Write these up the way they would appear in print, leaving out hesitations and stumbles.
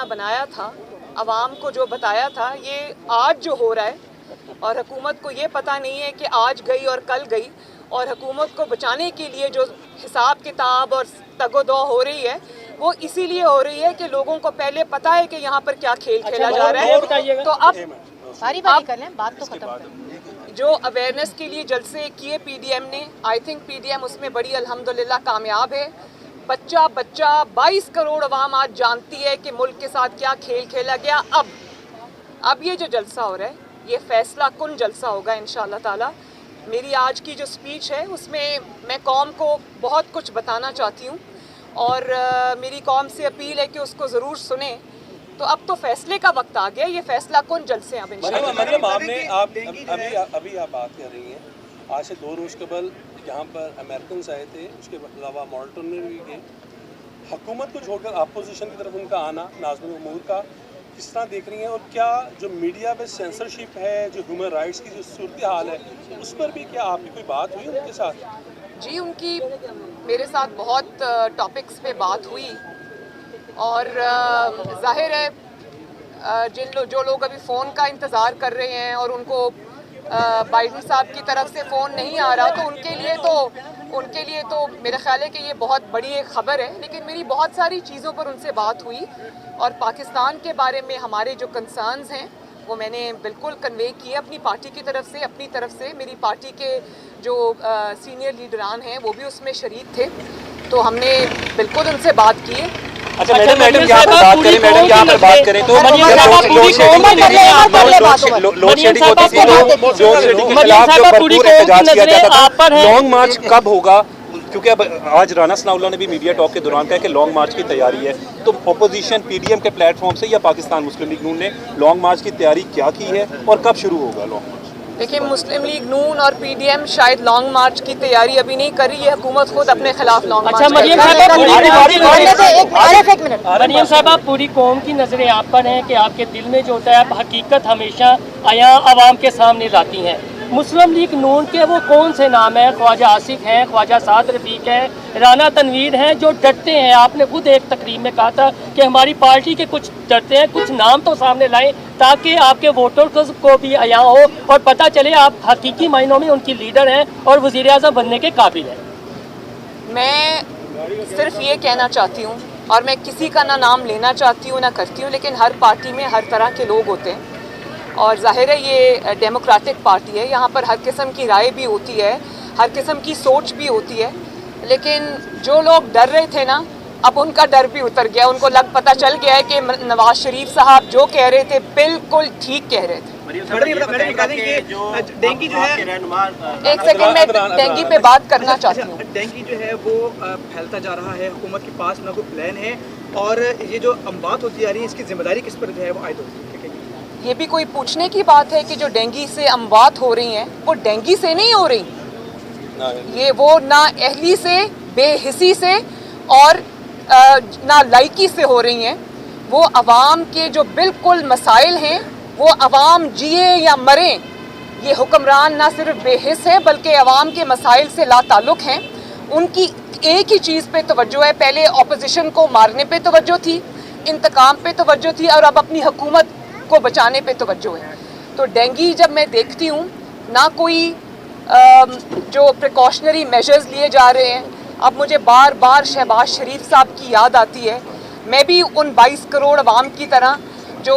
بنایا تھا, عوام کو جو بتایا تھا, یہ آج جو ہو رہا ہے اور حکومت کو یہ پتہ نہیں ہے کہ آج گئی اور کل گئی, اور حکومت کو بچانے کے لیے جو حساب کتاب اور تگ و دو ہو رہی ہے وہ اسی لیے ہو رہی ہے کہ لوگوں کو پہلے پتہ ہے کہ یہاں پر کیا کھیل کھیلا جا رہا ہے. تو اب بات تو ختم کریں. جو اویئرنیس کے لیے جلسے کیے پی ڈی ایم نے, I think P D M اس میں بڑی الحمدللہ کامیاب ہے. بچہ 22 کروڑ عوام آج جانتی ہے کہ ملک کے ساتھ کیا کھیل کھیلا گیا. اب یہ جو جلسہ ہو رہا ہے یہ فیصلہ کن جلسہ ہوگا انشاءاللہ تعالی. میری آج کی جو سپیچ ہے اس میں میں قوم کو بہت کچھ بتانا چاہتی ہوں, اور میری قوم سے اپیل ہے کہ اس کو ضرور سنیں. تو اب تو فیصلے کا وقت آ گیا, یہ فیصلہ کن جلسے ہیں اب انشاءاللہ. مریم, ابھی آپ بات کر رہی ہیں, آج سے 2 روز قبل یہاں پر امریکنز آئے تھے, اس کے علاوہ مالٹن میں بھی گئے. حکومت کو چھوڑ کر اپوزیشن کی طرف ان کا آنا, ناظم امور کا کس طرح دیکھ رہی ہیں, اور کیا جو میڈیا پہ سینسرشپ ہے, جو ہیومن رائٹس کی جو صورتحال ہے, اس پر بھی کیا آپ کی کوئی بات ہوئی ان کے ساتھ؟ جی, ان کی میرے ساتھ بہت ٹاپکس پہ بات ہوئی, اور ظاہر ہے جو لوگ ابھی فون کا انتظار کر رہے ہیں اور ان کو بائیڈن صاحب کی طرف سے فون نہیں آ رہا, تو ان کے لیے تو میرا خیال ہے کہ یہ بہت بڑی ایک خبر ہے. لیکن میری بہت ساری چیزوں پر ان سے بات ہوئی, اور پاکستان کے بارے میں ہمارے جو کنسرنز ہیں وہ میں نے بالکل کنوے کیے اپنی پارٹی کی طرف سے. اپنی طرف سے میری پارٹی کے جو سینئر لیڈران ہیں وہ بھی اس میں شریک تھے, تو ہم نے بالکل ان سے بات کی ہے. اچھا میڈم یہاں پر بات کریں, یہاں پر بات کریں تو لوڈ شیڈنگ ہوتی تھی, لوڈ شیڈنگ کے خلاف جو بھرپور احتجاج کیا جاتا تھا, لانگ مارچ کب ہوگا؟ کیونکہ اب آج رانا ثناء اللہ نے بھی میڈیا ٹاک کے دوران کہا کہ لانگ مارچ کی تیاری ہے, تو اپوزیشن پی ڈی ایم کے پلیٹ فارم سے یا پاکستان مسلم لیگ نون نے لانگ مارچ کی تیاری کیا کی ہے, اور کب شروع ہوگا لانگ مارچ؟ دیکھیں, مسلم لیگ نون اور پی ڈی ایم شاید لانگ مارچ کی تیاری ابھی نہیں کر رہی ہے, حکومت خود اپنے خلاف لانگ مارچ کر رہی ہے. مریم صاحبہ, پوری قوم کی نظریں آپ پر ہیں کہ آپ کے دل میں جو ہوتا ہے حقیقت ہمیشہ عیاں عوام کے سامنے لاتی ہیں. مسلم لیگ نون کے وہ کون سے نام ہیں؟ خواجہ آصف ہیں, خواجہ سعد رفیق ہیں, رانا تنویر ہیں, جو ڈرتے ہیں. آپ نے خود ایک تقریب میں کہا تھا کہ ہماری پارٹی کے کچھ ڈرتے ہیں, کچھ نام تو سامنے لائیں تاکہ آپ کے ووٹرز کو بھی عیاں ہو اور پتہ چلے آپ حقیقی معنوں میں ان کی لیڈر ہیں اور وزیر اعظم بننے کے قابل ہیں. میں صرف یہ کہنا چاہتی ہوں, اور میں کسی کا نہ نام لینا چاہتی ہوں نہ کرتی ہوں, لیکن ہر پارٹی میں ہر طرح کے لوگ ہوتے ہیں, اور ظاہر ہے یہ ڈیموکریٹک پارٹی ہے, یہاں پر ہر قسم کی رائے بھی ہوتی ہے, ہر قسم کی سوچ بھی ہوتی ہے. لیکن جو لوگ ڈر رہے تھے نا, اب ان کا ڈر بھی اتر گیا. ان کو پتہ چل گیا ہے کہ نواز شریف صاحب جو کہہ رہے تھے بالکل ٹھیک کہہ رہے تھے. ایک سیکنڈ میں ڈینگی پہ بات کرنا چاہتی ہوں. ڈینگی جو ہے وہ پھیلتا جا رہا ہے, حکومت کے پاس نہ کوئی پلان ہے, اور یہ جو اموات ہوتی جا رہی ہے اس کی ذمہ داری کس پر جو ہے وہ عائد ہوتی ہے؟ یہ بھی کوئی پوچھنے کی بات ہے کہ جو ڈینگی سے اموات ہو رہی ہیں وہ ڈینگی سے نہیں ہو رہی, یہ وہ نہ اہلی سے, بے حسی سے اور نہ لائکی سے ہو رہی ہیں. وہ عوام کے جو بالکل مسائل ہیں, وہ عوام جیے یا مریں, یہ حکمران نہ صرف بے حس ہے بلکہ عوام کے مسائل سے لا تعلق ہیں. ان کی ایک ہی چیز پہ توجہ ہے, پہلے اپوزیشن کو مارنے پہ توجہ تھی, انتقام پہ توجہ تھی, اور اب اپنی حکومت کو بچانے پہ توجہ ہے. تو ڈینگی جب میں دیکھتی ہوں, نہ کوئی جو پریکاشنری میجرز لیے جا رہے ہیں. اب مجھے بار بار شہباز شریف صاحب کی یاد آتی ہے. میں بھی ان 22 کروڑ عوام کی طرح جو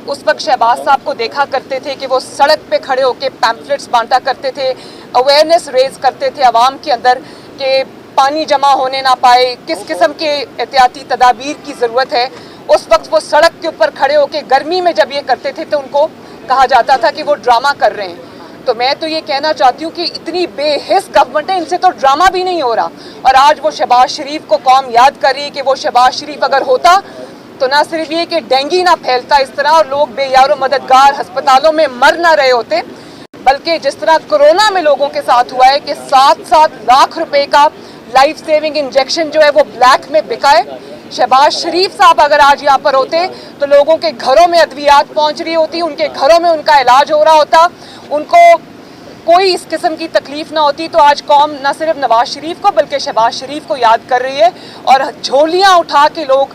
اس وقت شہباز صاحب کو دیکھا کرتے تھے کہ وہ سڑک پہ کھڑے ہو کے پیمفلٹس بانٹا کرتے تھے, اویئرنیس ریز کرتے تھے عوام کے اندر کہ پانی جمع ہونے نہ پائے, کس قسم کے احتیاطی تدابیر کی ضرورت ہے. اس وقت وہ سڑک کے اوپر کھڑے ہو کے گرمی میں جب یہ کرتے تھے تو ان کو کہا جاتا تھا کہ وہ ڈرامہ کر رہے ہیں. تو میں تو یہ کہنا چاہتی ہوں کہ اتنی بے حس گورنمنٹ ہے, ان سے تو ڈرامہ بھی نہیں ہو رہا. اور آج وہ شہباز شریف کو قوم یاد کر رہی ہے کہ وہ شہباز شریف اگر ہوتا تو نہ صرف یہ کہ ڈینگی نہ پھیلتا اس طرح اور لوگ بے یار و مددگار ہسپتالوں میں مر نہ رہے ہوتے, بلکہ جس طرح کرونا میں لوگوں کے ساتھ ہوا ہے کہ 7 لاکھ روپے کا لائف سیونگ انجیکشن جو ہے وہ بلیک میں بکا ہے. شہباز شریف صاحب اگر آج یہاں پر ہوتے تو لوگوں کے گھروں میں ادویات پہنچ رہی ہوتی, ان کے گھروں میں ان کا علاج ہو رہا ہوتا, ان کو کوئی اس قسم کی تکلیف نہ ہوتی. تو آج قوم نہ صرف نواز شریف کو بلکہ شہباز شریف کو یاد کر رہی ہے, اور جھولیاں اٹھا کے لوگ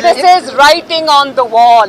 This is writing on the wall